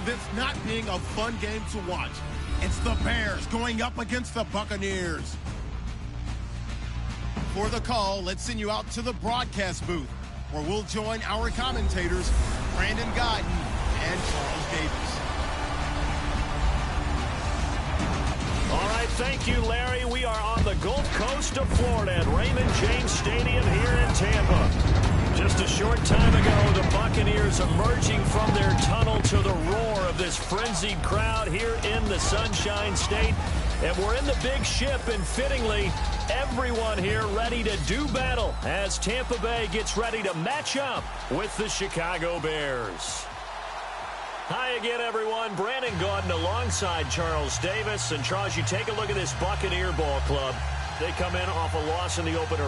this not being a fun game to watch. It's the Bears going up against the Buccaneers. For the call, let's send you out to the broadcast booth, where we'll join our commentators, Brandon Guyton and Charles Davis. All right, thank you, Larry. We are on the Gulf Coast of Florida at Raymond James Stadium here in Tampa. Just a short time ago, the Buccaneers emerging from their tunnel to the roar of this frenzied crowd here in the Sunshine State. And we're in the big ship, and fittingly, everyone here ready to do battle as Tampa Bay gets ready to match up with the Chicago Bears. Hi again, everyone. Brandon Guyton alongside Charles Davis. And Charles, you take a look at this Buccaneer ball club. They come in off a loss in the opener.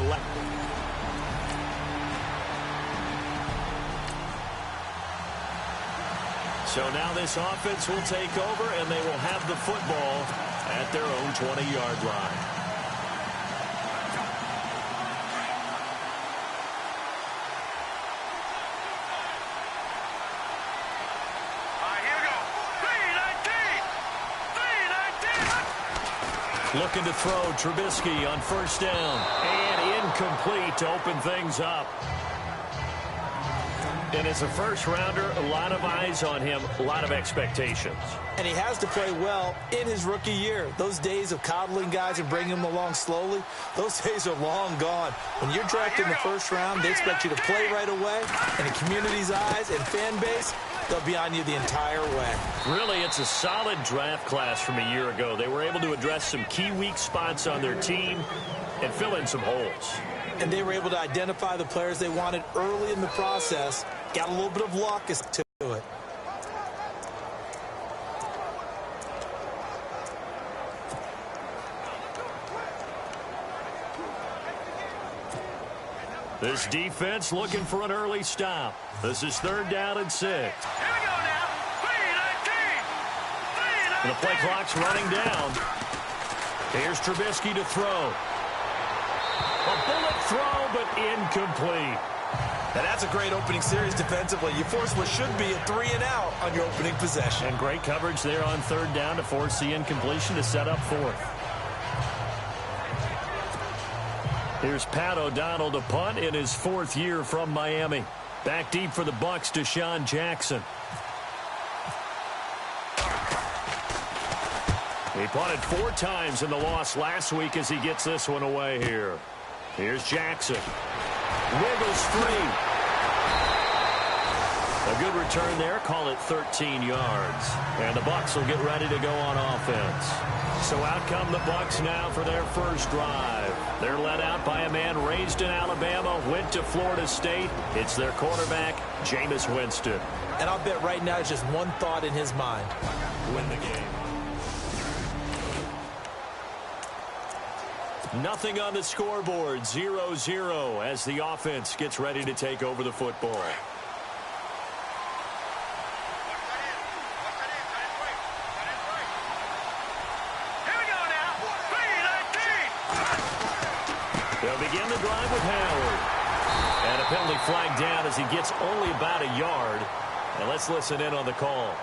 So now this offense will take over, and they will have the football at their own 20-yard line. Here we go. 3-19. Looking to throw Trubisky on first down. And incomplete to open things up. And as a first-rounder, a lot of eyes on him, a lot of expectations. And he has to play well in his rookie year. Those days of coddling guys and bringing them along slowly, those days are long gone. When you're drafted in the first round, they expect you to play right away. And in community's eyes and fan base, they'll be on you the entire way. Really, it's a solid draft class from a year ago. They were able to address some key weak spots on their team and fill in some holes. And they were able to identify the players they wanted early in the process. Got a little bit of luck to it. This defense looking for an early stop. This is 3rd down and 6. Here we go now. 3-19. The play clock's running down. Here's Trubisky to throw. A bullet throw, but incomplete. Now that's a great opening series defensively. You force what should be a 3-and-out on your opening possession. And great coverage there on 3rd down to force the incompletion to set up 4th. Here's Pat O'Donnell to punt in his 4th year from Miami. Back deep for the Bucs, Deshaun Jackson. He punted 4 times in the loss last week as he gets this one away here. Here's Jackson. Wiggles free. A good return there. Call it 13 yards. And the Bucs will get ready to go on offense. So out come the Bucs now for their first drive. They're led out by a man raised in Alabama, went to Florida State. It's their quarterback, Jameis Winston. And I'll bet right now it's just one thought in his mind. Win the game. Nothing on the scoreboard, 0-0 as the offense gets ready to take over the football. Here we go now. 3-19. They'll begin the drive with Howard. And a penalty flag down as he gets only about a yard. And let's listen in on the call.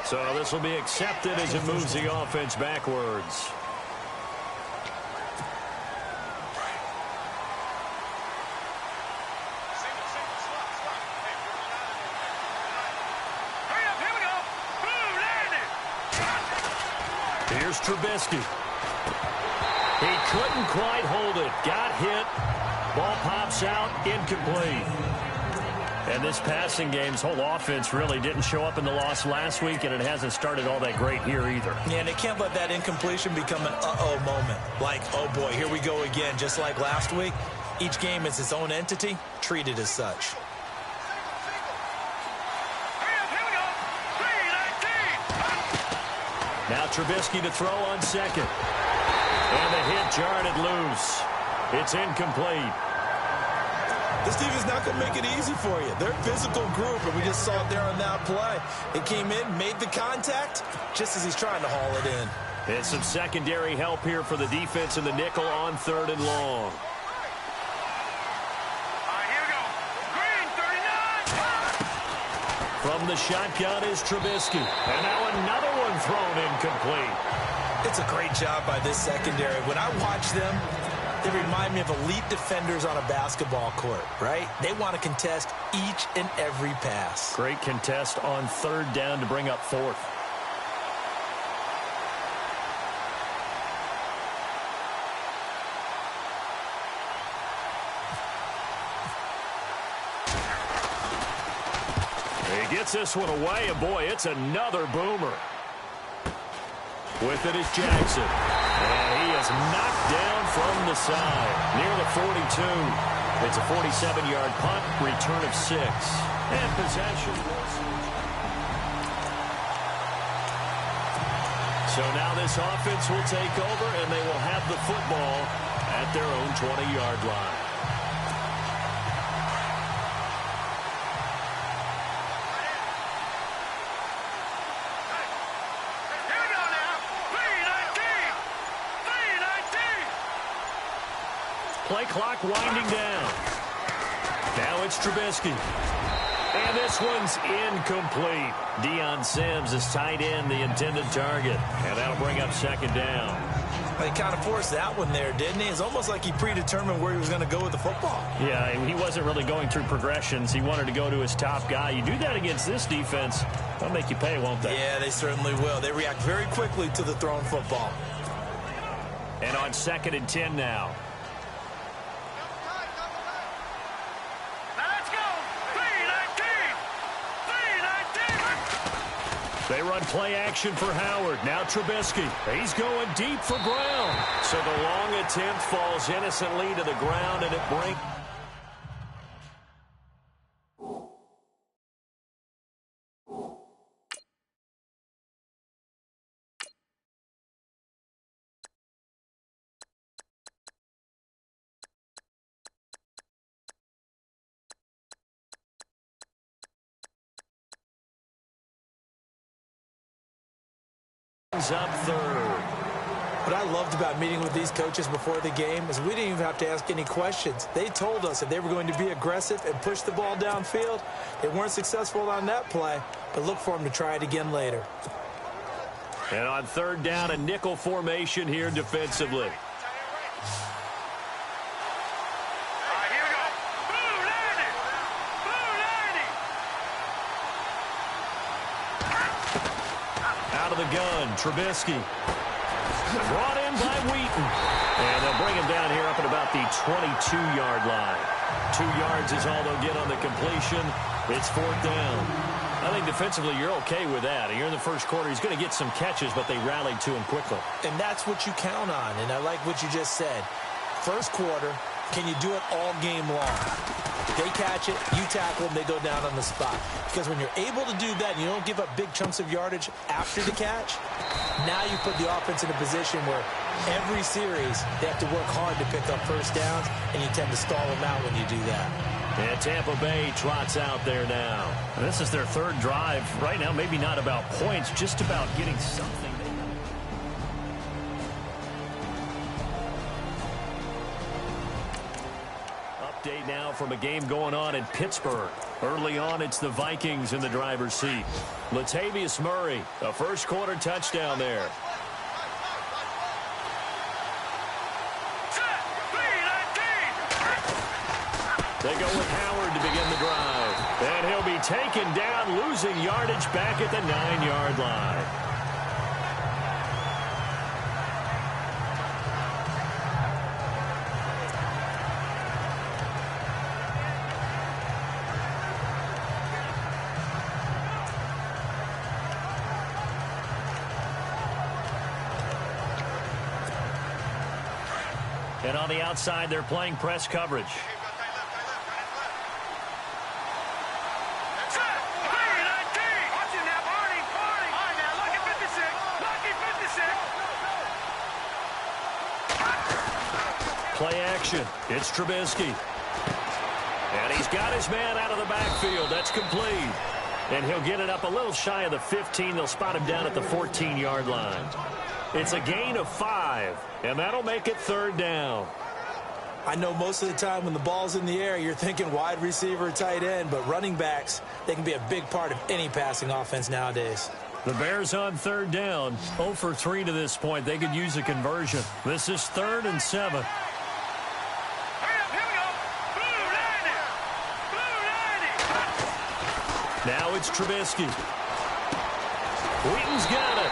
So this will be accepted as it moves the offense backwards. Hurry up, here we go. Boom, landed. Here's Trubisky. He couldn't quite hold it. Got hit. Ball pops out. Incomplete. And this passing game's whole offense really didn't show up in the loss last week, and it hasn't started all that great here either. Yeah, and they can't let that incompletion become an uh-oh moment. Like, oh boy, here we go again. Just like last week, each game is its own entity, treated as such. Hurry up, here we go. 3-19. Now Trubisky to throw on 2nd. And the hit jarred it loose. It's incomplete. This team is not going to make it easy for you. They're a physical group, and we just saw it there on that play. It came in, made the contact, just as he's trying to haul it in. And some secondary help here for the defense in the nickel on 3rd and long. From the shotgun is Trubisky. And now another one thrown incomplete. It's a great job by this secondary. When I watch them, they remind me of elite defenders on a basketball court, right? They want to contest each and every pass. Great contest on third down to bring up fourth. He gets this one away, and boy, it's another boomer. With it is Jackson. And he is knocked down from the side, near the 42. It's a 47-yard punt, return of 6. And possession. So now this offense will take over, and they will have the football at their own 20-yard line. Play clock winding down. Now it's Trubisky. And this one's incomplete. Deion Sims is tight end, the intended target. And that'll bring up second down. He kind of forced that one there, didn't he? It's almost like he predetermined where he was going to go with the football. Yeah, he wasn't really going through progressions. He wanted to go to his top guy. You do that against this defense, they'll make you pay, won't they? Yeah, they certainly will. They react very quickly to the thrown football. And on 2nd and 10 now. They run play action for Howard. Now Trubisky. He's going deep for Brown. So the long attempt falls innocently to the ground, and it brings... up third. What I loved about meeting with these coaches before the game is we didn't even have to ask any questions. They told us that they were going to be aggressive and push the ball downfield. They weren't successful on that play, but look for them to try it again later. And on third down, a nickel formation here defensively. Out of the gun, Trubisky. Brought in by Wheaton. And they'll bring him down here up at about the 22-yard line. 2 yards is all they'll get on the completion. It's fourth down. I think defensively you're okay with that. You're in the first quarter. He's going to get some catches, but they rallied to him quickly. And that's what you count on. And I like what you just said. First quarter, can you do it all game long? They catch it, you tackle them, they go down on the spot. Because when you're able to do that and you don't give up big chunks of yardage after the catch, now you put the offense in a position where every series they have to work hard to pick up first downs, and you tend to stall them out when you do that. And Tampa Bay trots out there now. This is their third drive. Right now, maybe not about points, just about getting something. Update now from a game going on in Pittsburgh. Early on, it's the Vikings in the driver's seat. Latavius Murray, a first quarter touchdown there. They go with Howard to begin the drive. And he'll be taken down, losing yardage back at the 9-yard line. And on the outside, they're playing press coverage. Play action. It's Trubisky. And he's got his man out of the backfield. That's complete. And he'll get it up a little shy of the 15. They'll spot him down at the 14-yard line. It's a gain of 5, and that'll make it third down. I know most of the time when the ball's in the air, you're thinking wide receiver, tight end, but running backs, they can be a big part of any passing offense nowadays. The Bears on third down, 0 for 3 to this point. They could use a conversion. This is 3rd and 7. Now it's Trubisky. Wheaton's got it.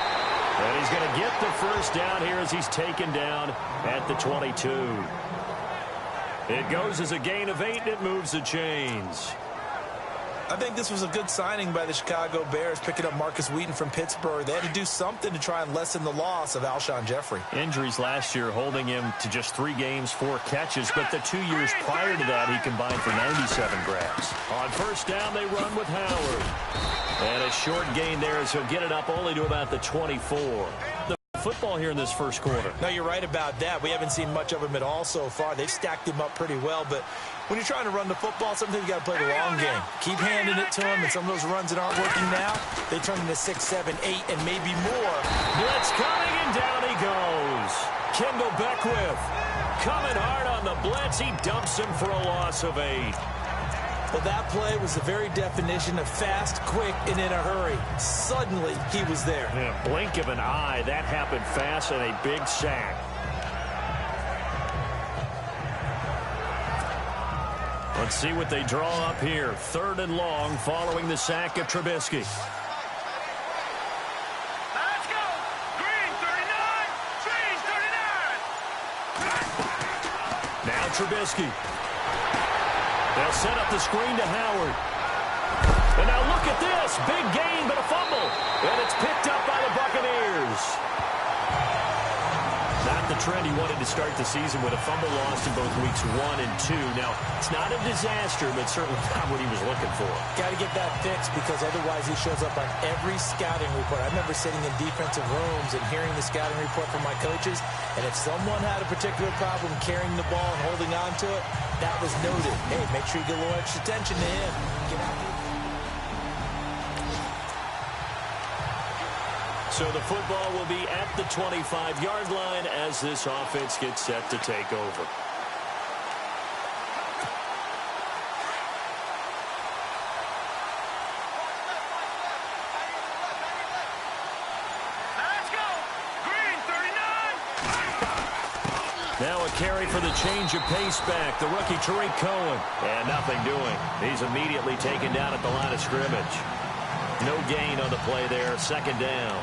And he's going to get the first down here as he's taken down at the 22. It goes as a gain of 8, and it moves the chains. I think this was a good signing by the Chicago Bears, picking up Marcus Wheaton from Pittsburgh. They had to do something to try and lessen the loss of Alshon Jeffrey. Injuries last year holding him to just 3 games, 4 catches, but the 2 years prior to that, he combined for 97 grabs. On first down, they run with Howard. And a short gain there as he'll get it up only to about the 24. The football here in this first quarter. No, you're right about that. We haven't seen much of him at all so far. They've stacked him up pretty well, but when you're trying to run the football, sometimes you got to play the long game. Keep handing it to him, and some of those runs that aren't working now, they turn into 6, 7, 8, and maybe more. Blitz coming, and down he goes. Kendall Beckwith coming hard on the blitz. He dumps him for a loss of 8. Well, that play was the very definition of fast, quick, and in a hurry. Suddenly, he was there. In a blink of an eye, that happened fast, and a big sack. Let's see what they draw up here. 3rd and long following the sack of Trubisky. Let's go! Green 39! Green 39! Now Trubisky. They'll set up the screen to Howard. And now look at this. Big gain, but a fumble. And it's picked up by the Buccaneers. Not the trend he wanted to start the season with a fumble lost in both weeks 1 and 2. Now, it's not a disaster, but certainly not what he was looking for. Got to get that fixed because otherwise he shows up on every scouting report. I remember sitting in defensive rooms and hearing the scouting report from my coaches, and if someone had a particular problem carrying the ball and holding on to it, that was noted. Hey, make sure you get a little extra attention to him. Get out there. So the football will be at the 25-yard line as this offense gets set to take over. Let's go! Green 39! Now a carry for the change of pace back. The rookie Tariq Cohen. And nothing doing. He's immediately taken down at the line of scrimmage. No gain on the play there. 2nd down.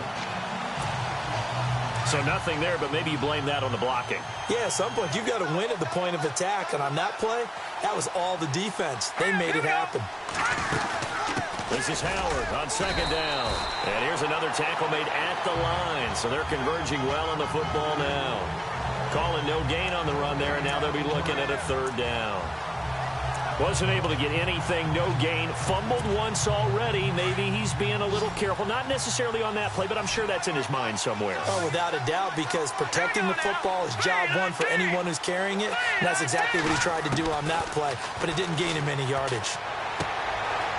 So nothing there, but maybe you blame that on the blocking. Yeah, at some point, you've got to win at the point of attack. And on that play, that was all the defense. They made it happen. This is Howard on 2nd down. And here's another tackle made at the line. So they're converging well on the football now. Calling no gain on the run there, and now they'll be looking at a 3rd down. Wasn't able to get anything, no gain. Fumbled once already. Maybe he's being a little careful. Not necessarily on that play, but I'm sure that's in his mind somewhere. Oh, without a doubt, because protecting the football is job 1 for anyone who's carrying it. And that's exactly what he tried to do on that play, but it didn't gain him any yardage.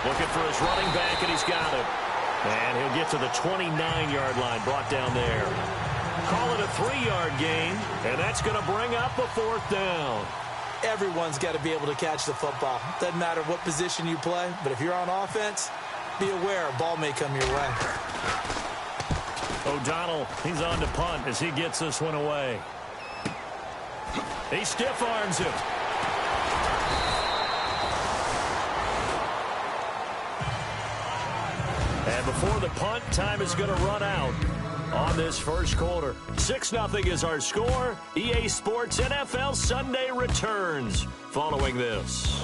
Looking for his running back, and he's got it. And he'll get to the 29-yard line, brought down there. Call it a 3-yard gain, and that's going to bring up a 4th down. Everyone's got to be able to catch the football. Doesn't matter what position you play, but if you're on offense, be aware a ball may come your way. O'Donnell, he's on to punt as he gets this one away. He stiff arms it. And before the punt, time is going to run out on this first quarter. 6-0 is our score. EA Sports NFL Sunday returns following this.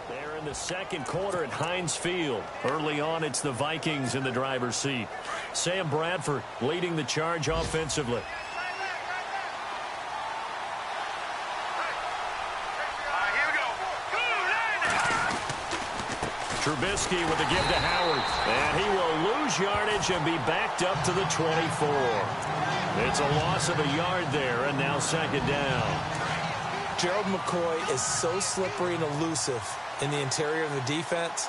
They're in the second quarter at Heinz Field. Early on, it's the Vikings in the driver's seat. Sam Bradford leading the charge offensively. Trubisky with a give to Howard. And he will lose yardage and be backed up to the 24. It's a loss of a yard there, and now 2nd down. Gerald McCoy is so slippery and elusive in the interior of the defense.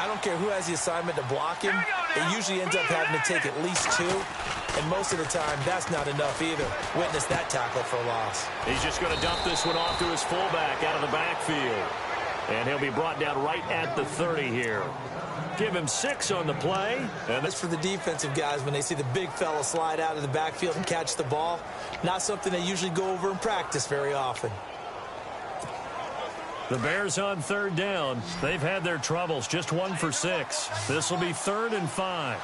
I don't care who has the assignment to block him. it usually ends up having to take at least 2. And most of the time, that's not enough either. Witness that tackle for a loss. He's just going to dump this one off to his fullback out of the backfield. And he'll be brought down right at the 30 here. Give him 6 on the play. And that's for the defensive guys when they see the big fella slide out of the backfield and catch the ball. Not something they usually go over in practice very often. The Bears on 3rd down. They've had their troubles. Just 1 for 6. This will be 3rd and 5.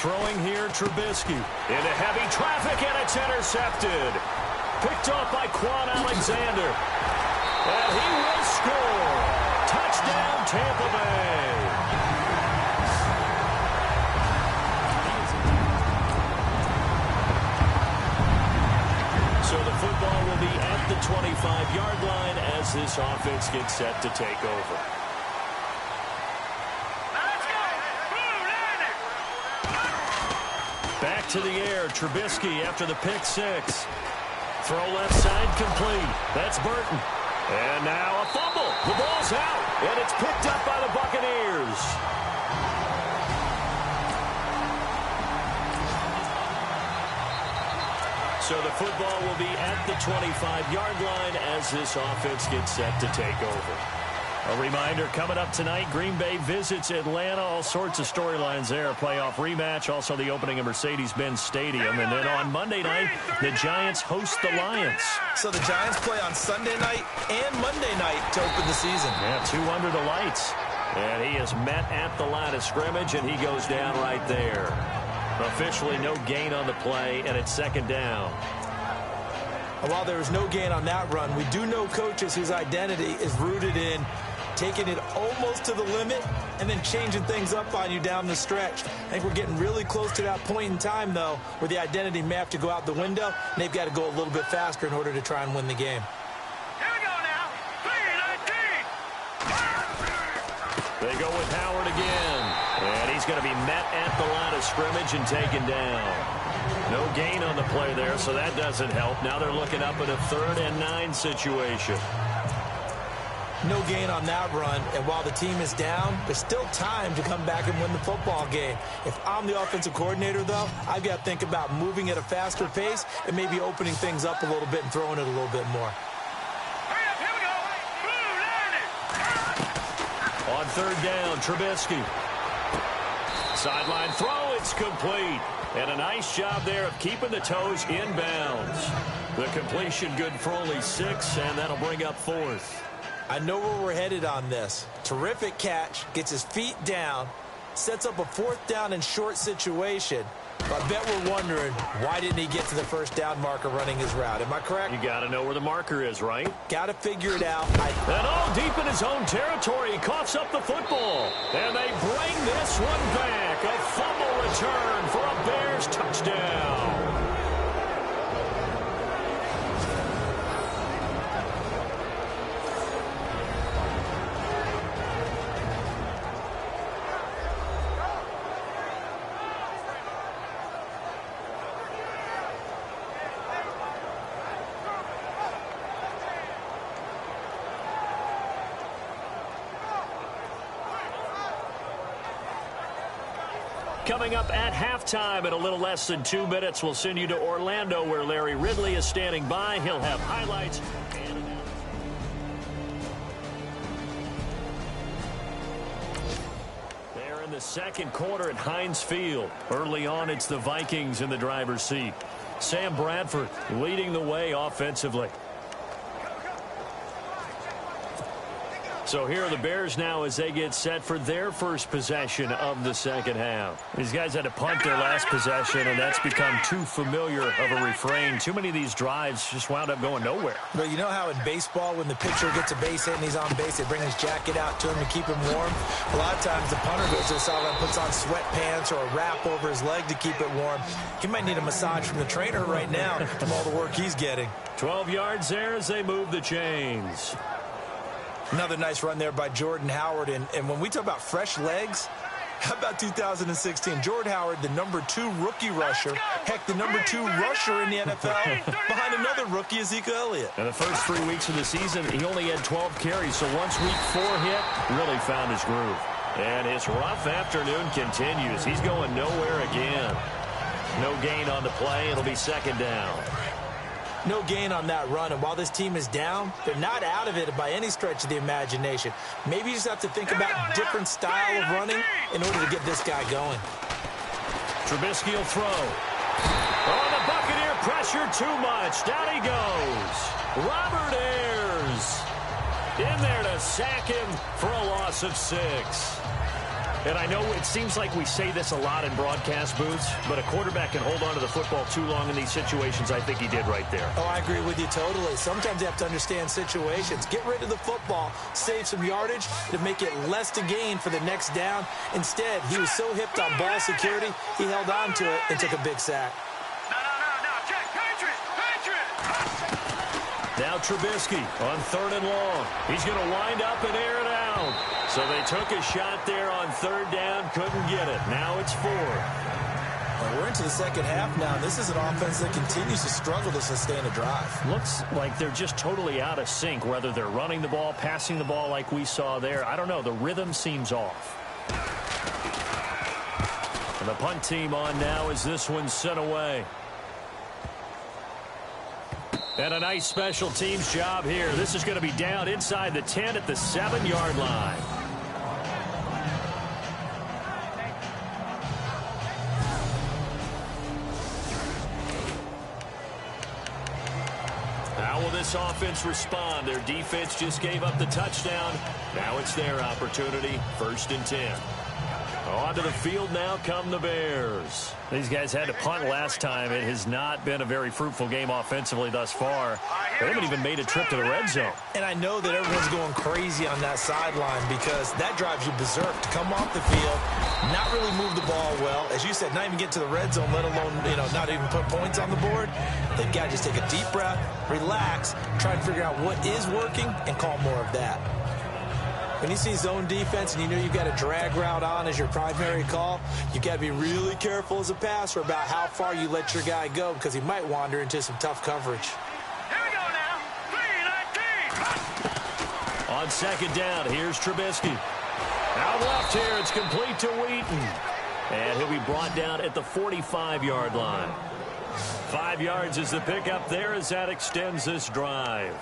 Throwing here, Trubisky. Into heavy traffic, and it's intercepted. Picked off by Quan Alexander. And he will score. Touchdown, Tampa Bay. So the football will be at the 25-yard line as this offense gets set to take over. Back to the air, Trubisky after the pick 6. Throw left side complete. That's Burton. And now a fumble. The ball's out, and it's picked up by the Buccaneers. So the football will be at the 25-yard line as this offense gets set to take over. A reminder, coming up tonight, Green Bay visits Atlanta. All sorts of storylines there. A playoff rematch, also the opening of Mercedes-Benz Stadium. And then on Monday night, the Giants host the Lions. So the Giants play on Sunday night and Monday night to open the season. Yeah, 2 under the lights. And he is met at the line of scrimmage, and he goes down right there. Officially no gain on the play, and it's 2nd down. And while there was no gain on that run, we do know coaches whose identity is rooted in taking it almost to the limit and then changing things up on you down the stretch. I think we're getting really close to that point in time, though, where the identity may have to go out the window, and they've got to go a little bit faster in order to try and win the game. Here we go now. 3-19. They go with Howard again. And he's going to be met at the line of scrimmage and taken down. No gain on the play there, so that doesn't help. Now they're looking up at a 3rd and 9 situation. No gain on that run, and while the team is down, there's still time to come back and win the football game. If I'm the offensive coordinator, though, I've got to think about moving at a faster pace and maybe opening things up a little bit and throwing it a little bit more. Hurry up, here we go. Blue, 90. On 3rd down, Trubisky. Sideline throw, it's complete. And a nice job there of keeping the toes in bounds. The completion good for only 6, and that'll bring up 4th. I know where we're headed on this. Terrific catch, gets his feet down, sets up a 4th down and short situation. But I bet we're wondering, why didn't he get to the 1st down marker running his route? Am I correct? You got to know where the marker is, right? Got to figure it out. And all deep in his own territory, he coughs up the football. And they bring this one back. A fumble return for a Bears touchdown. Coming up at halftime in a little less than 2 minutes, we'll send you to Orlando where Larry Ridley is standing by. He'll have highlights. They're in the 2nd quarter at Heinz Field. Early on, it's the Vikings in the driver's seat. Sam Bradford leading the way offensively. So here are the Bears now as they get set for their first possession of the 2nd half. These guys had to punt their last possession, and that's become too familiar of a refrain. Too many of these drives just wound up going nowhere. But you know how in baseball, when the pitcher gets a base hit and he's on base, they bring his jacket out to him to keep him warm? A lot of times the punter goes to the sideline, puts on sweatpants or a wrap over his leg to keep it warm. He might need a massage from the trainer right now from all the work he's getting. 12 yards there as they move the chains. Another nice run there by Jordan Howard. And when we talk about fresh legs, How about 2016? Jordan Howard, the #2 rookie rusher. Heck, the #2 rusher in the NFL behind another rookie, Ezekiel Elliott. In the first 3 weeks of the season, he only had 12 carries, so once week 4 hit, really found his groove. And his rough afternoon continues. He's going nowhere again. No gain on the play. It'll be second down. No gain on that run, and while this team is down, they're not out of it by any stretch of the imagination. Maybe you just have to think about a different style of running in order to get this guy going. Trubisky will throw. Oh, the Buccaneer pressure too much. Down he goes. Robert Ayers in there to sack him for a loss of 6. And I know it seems like we say this a lot in broadcast booths, but a quarterback can hold on to the football too long in these situations. I think he did right there. Oh, I agree with you totally. Sometimes you have to understand situations. Get rid of the football, save some yardage to make it less to gain for the next down. Instead, he was so hipped on ball security, he held on to it and took a big sack. No, Jack, Patriot! Now Trubisky on 3rd and long. He's going to wind up and air it out. So they took a shot there on 3rd down, couldn't get it. Now it's 4. Well, we're into the second half now. This is an offense that continues to struggle to sustain a drive. Looks like they're just totally out of sync, whether they're running the ball, passing the ball like we saw there. I don't know. The rhythm seems off. And the punt team on now as this one's sent away. And a nice special teams job here. This is going to be down inside the 10 at the 7-yard line. How will this offense respond? Their defense just gave up the touchdown. Now it's their opportunity. 1st and 10. Onto the field now come the Bears. These guys had to punt last time. It has not been a very fruitful game offensively thus far. They haven't even made a trip to the red zone. And I know that everyone's going crazy on that sideline because that drives you berserk to come off the field, not really move the ball well. As you said, not even get to the red zone, let alone, not even put points on the board. They've got to just take a deep breath, relax, try and figure out what is working, and call more of that. When you see zone defense and you know you've got a drag route on as your primary call, you've got to be really careful as a passer about how far you let your guy go because he might wander into some tough coverage. Here we go now. 3-19. On 2nd down, here's Trubisky. Out left here, it's complete to Wheaton. And he'll be brought down at the 45-yard line. 5 yards is the pickup there as that extends this drive.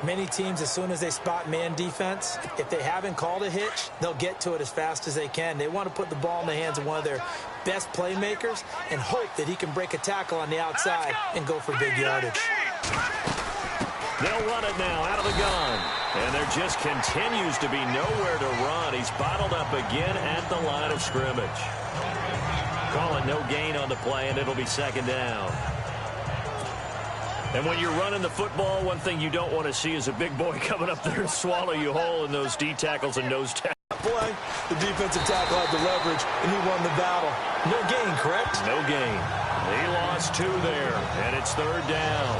Many teams, as soon as they spot man defense, if they haven't called a hitch, they'll get to it as fast as they can. They want to put the ball in the hands of one of their best playmakers and hope that he can break a tackle on the outside and go for big yardage. They'll run it now out of the gun. And there just continues to be nowhere to run. He's bottled up again at the line of scrimmage. Call it no gain on the play, and it'll be 2nd down. And when you're running the football, one thing you don't want to see is a big boy coming up there and swallow you whole in those D tackles and nose tackles. Play, the defensive tackle had the leverage, and he won the battle. No gain, correct? No gain. He lost 2 there, and it's 3rd down.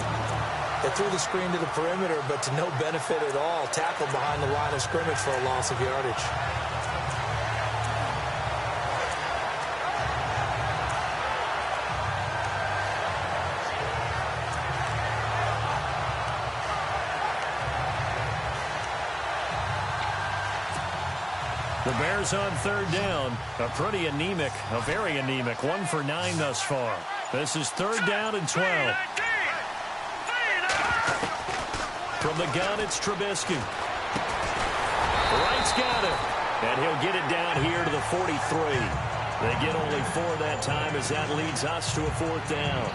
They threw the screen to the perimeter, but to no benefit at all. Tackled behind the line of scrimmage for a loss of yardage. The Bears on 3rd down. A very anemic. 1 for 9 thus far. This is 3rd down and 12. From the gun, it's Trubisky. Wright's got it. And he'll get it down here to the 43. They get only 4 that time as that leads us to a 4th down.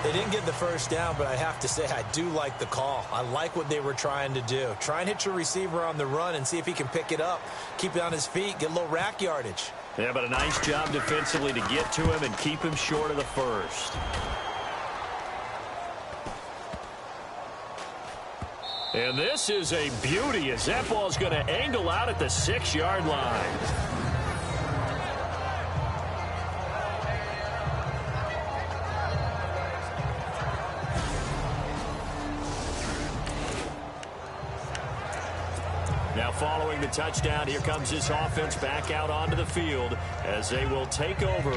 They didn't get the first down, but I have to say I do like the call. I like what they were trying to do. Try and hit your receiver on the run and see if he can pick it up. Keep it on his feet, get a little rack yardage. Yeah, but a nice job defensively to get to him and keep him short of the first. And this is a beauty as that ball's going to angle out at the 6-yard line. Now following the touchdown, here comes this offense back out onto the field as they will take over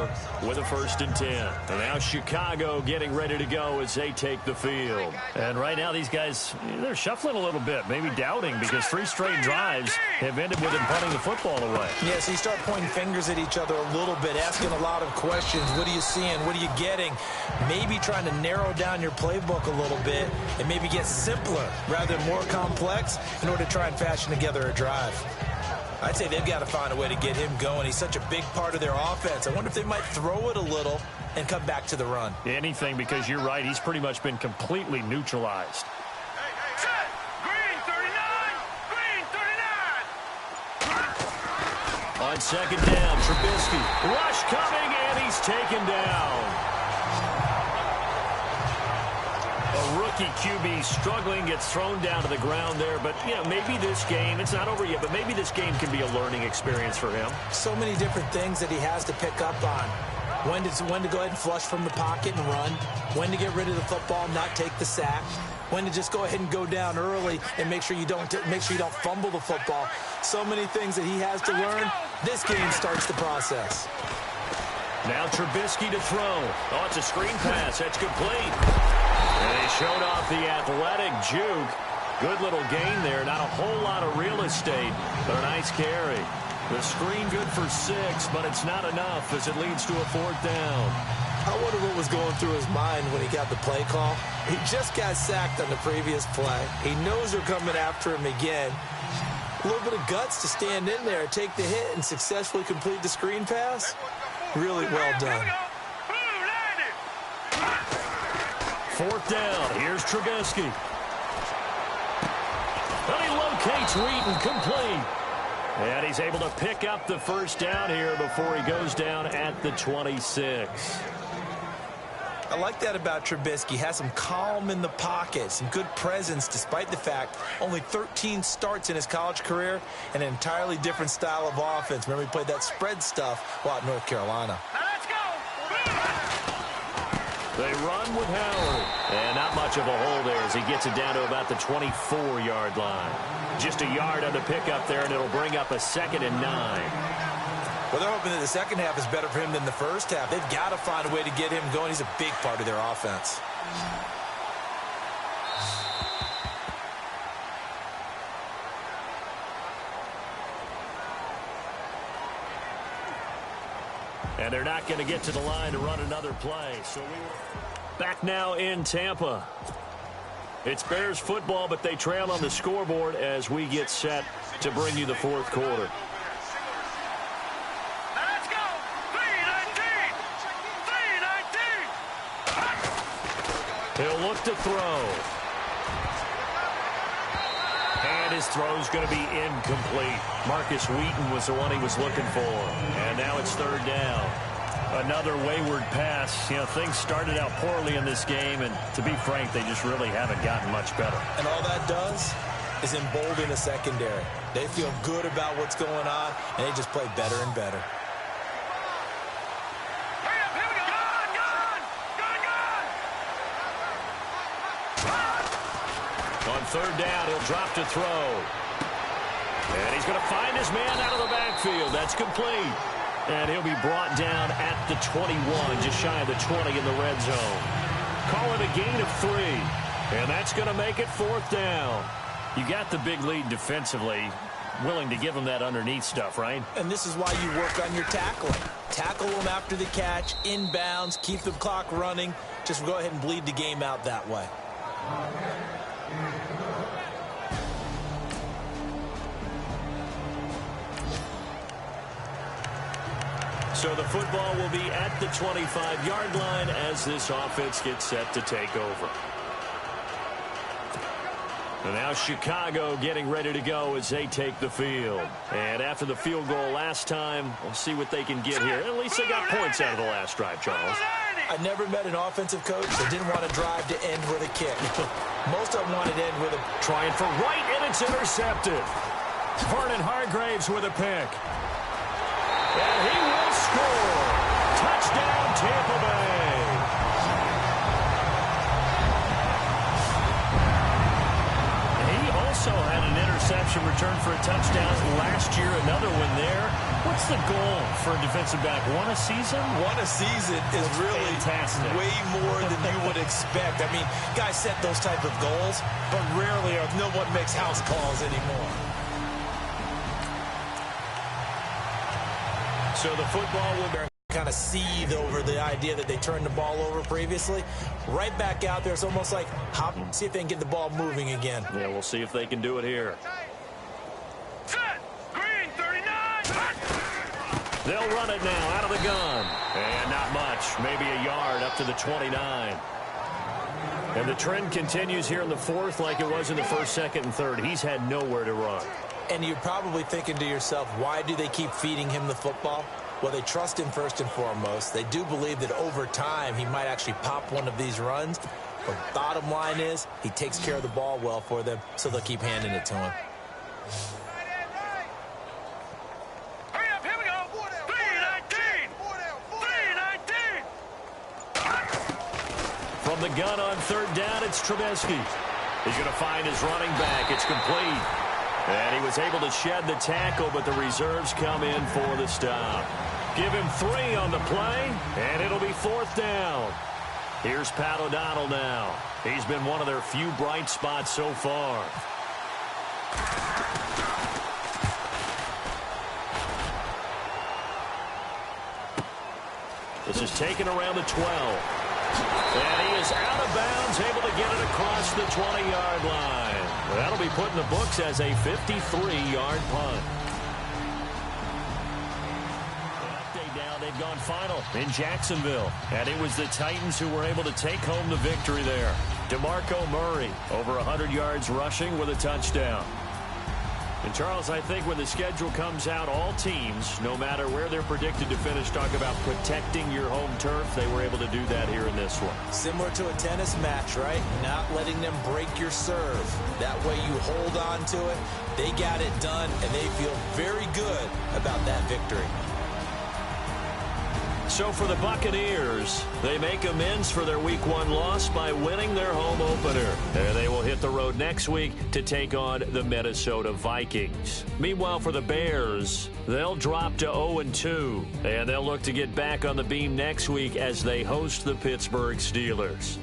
with a 1st and 10. And now Chicago getting ready to go as they take the field. And right now these guys, they're shuffling a little bit, maybe doubting, because 3 straight drives have ended with them punting the football away. Yeah, so you start pointing fingers at each other a little bit, asking a lot of questions. What are you seeing? What are you getting? Maybe trying to narrow down your playbook a little bit and maybe get simpler rather than more complex in order to try and fashion together a drive. I'd say they've got to find a way to get him going. He's such a big part of their offense. I wonder if they might throw it a little and come back to the run. Anything, because you're right, he's pretty much been completely neutralized. Green 39! Green 39! On 2nd down, Trubisky. Rush coming, and he's taken down. A rookie QB struggling, gets thrown down to the ground there. But, you know, maybe this game, it's not over yet, but maybe this game can be a learning experience for him. So many different things that he has to pick up on. When to go ahead and flush from the pocket and run. When to get rid of the football and not take the sack. When to just go ahead and go down early and make sure you don't fumble the football. So many things that he has to learn. This game starts the process. Now Trubisky to throw. Oh, it's a screen pass. That's complete. And he showed off the athletic juke. Good little gain there. Not a whole lot of real estate, but a nice carry. The screen good for 6, but it's not enough as it leads to a 4th down. I wonder what was going through his mind when he got the play call. He just got sacked on the previous play. He knows they're coming after him again. A little bit of guts to stand in there, take the hit, and successfully complete the screen pass. Really well done. 4th down. Here's Trubisky. And he locates Wheaton, complete. And he's able to pick up the 1st down here before he goes down at the 26. I like that about Trubisky. Has some calm in the pocket, some good presence despite the fact only 13 starts in his college career and an entirely different style of offense. Remember, he played that spread stuff while at North Carolina. Now let's go! They run with Howard. And not much of a hole there as he gets it down to about the 24-yard line. Just a yard on the pickup there, and it'll bring up a 2nd and 9. Well, they're hoping that the second half is better for him than the first half. They've got to find a way to get him going. He's a big part of their offense. And they're not going to get to the line to run another play. So back now in Tampa. It's Bears football, but they trail on the scoreboard as we get set to bring you the 4th quarter. Now let's go! 319! 319! He'll look to throw. And his throw's going to be incomplete. Marcus Wheaton was the one he was looking for. And now it's 3rd down. Another wayward pass. You know, things started out poorly in this game, and to be frank, they just really haven't gotten much better. And all that does is embolden the secondary. They feel good about what's going on, and they just play better and better. Hurry up, here we go! Gone! On 3rd down, he'll drop to throw. And he's going to find his man out of the backfield. That's complete. And he'll be brought down at the 21, just shy of the 20 in the red zone. Call it a gain of 3. And that's going to make it 4th down. You got the big lead defensively, willing to give them that underneath stuff, right? And this is why you work on your tackling. Tackle them after the catch, inbounds, keep the clock running. Just go ahead and bleed the game out that way. So the football will be at the 25-yard line as this offense gets set to take over. And now Chicago getting ready to go as they take the field. And after the field goal last time, we'll see what they can get here. At least they got points out of the last drive, Charles. I never met an offensive coach that didn't want to drive to end with a kick. Most of them wanted to end with a... Trying for right, and it's intercepted. Vernon Hargraves with a pick. And he will score. Touchdown, Tampa Bay. He also had an interception reception, returned for a touchdown. Last year, another one there. What's the goal for a defensive back? One a season? One a season is really fantastic. Way more than you would expect. I mean, guys set those type of goals, but rarely or no one makes house calls anymore. So the football will be kind of seethe over the idea that they turned the ball over previously. Right back out there. It's almost like hop, see if they can get the ball moving again. Yeah, we'll see if they can do it here. Set. Green 39. They'll run it now out of the gun. And not much. Maybe a yard up to the 29. And the trend continues here in the fourth like it was in the first, second, and third. He's had nowhere to run. And you're probably thinking to yourself, why do they keep feeding him the football? Well, they trust him first and foremost. They do believe that over time he might actually pop one of these runs. But bottom line is he takes care of the ball well for them, so they'll keep handing it to him. Hurry up, here we go. 319. 319. From the gun on third down, it's Trubisky. He's going to find his running back. It's complete. And he was able to shed the tackle, but the reserves come in for the stop. Give him 3 on the play, and it'll be fourth down. Here's Pat O'Donnell now. He's been one of their few bright spots so far. This is taken around the 12. And he is out of bounds, able to get it across the 20-yard line. That'll be put in the books as a 53-yard punt. Update now, they've gone final in Jacksonville. And it was the Titans who were able to take home the victory there. DeMarco Murray, over 100 yards rushing with a touchdown. And, Charles, I think when the schedule comes out, all teams, no matter where they're predicted to finish, talk about protecting your home turf. They were able to do that here in this one. Similar to a tennis match, right? Not letting them break your serve. That way you hold on to it. They got it done, and they feel very good about that victory. So for the Buccaneers, they make amends for their Week 1 loss by winning their home opener. And they will hit the road next week to take on the Minnesota Vikings. Meanwhile, for the Bears, they'll drop to 0-2. And they'll look to get back on the beam next week as they host the Pittsburgh Steelers.